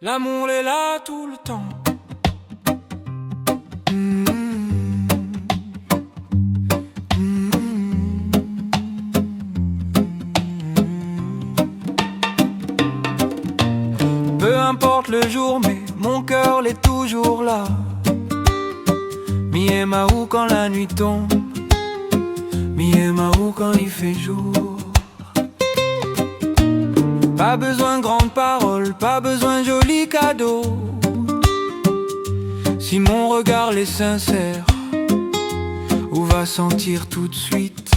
L'amour est là tout le temps. Peu importe le jour, mais mon cœur l'est toujours là. Mi et Mahou quand la nuit tombe, Mi et Mahou quand il fait jour. Pas besoin de grandes paroles, pas besoin de jolis cadeaux. Si mon regard est sincère, où va sentir tout de suite.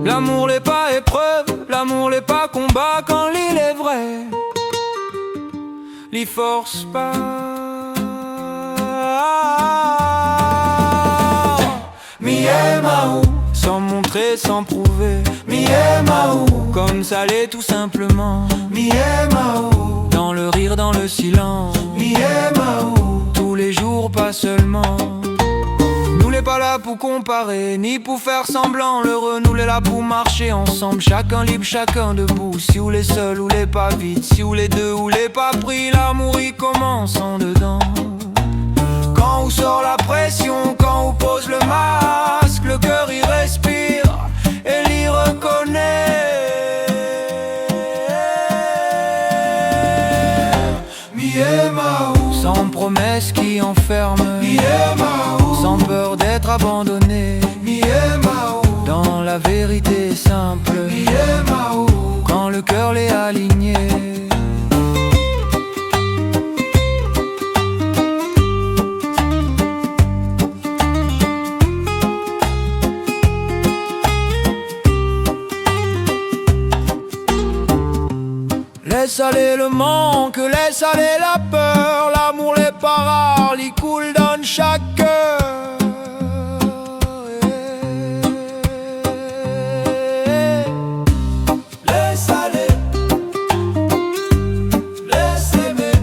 L'amour n'est pas épreuve, l'amour n'est pas combat quand l'île est vrai. L'y force pas. Mi et Mahou, sans montrer, sans prouver. Mi et Mahou, comme ça l'est tout simplement. Mi et Mahou, dans le rire, dans le silence. Mi et Mahou, tous les jours, pas seulement. Nous n'est pas là pour comparer, ni pour faire semblant. L'heureux, nous l'est là pour marcher ensemble. Chacun libre, chacun debout. Si ou les seuls ou les pas vite, si ou les deux ou les pas pris. L'amour il commence en dedans. Quand où sort la pression, quand où pose le masque, le cœur il respire et l'y reconnaît. Mi et Mahou, sans promesse qui enferme. Mi et Mahou, sans peur d'être abandonné. Mi et Mahou, dans la vérité simple. Mi et Mahou, quand le cœur l'est aligné. Laisse aller le manque, laisse aller la peur. L'amour n'est pas rare, l'y coule dans chaque cœur. Laisse aller, laisse aimer.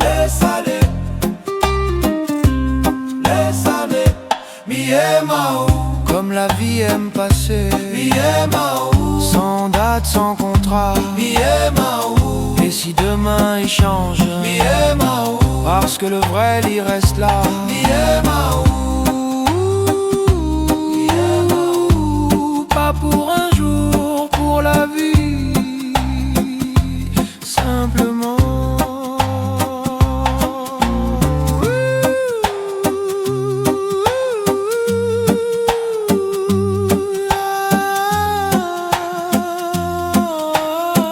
Laisse aller, laisse aller. Mi et Mahou, comme la vie aime passer. Mi et Mahou, sans date, sans contrat. Mi et Mahou, et si demain il change. Mi et Mahou, parce que le vrai il reste là. Mi et Mahou, Mi et Mahou, pas pour un jour, pour la vie.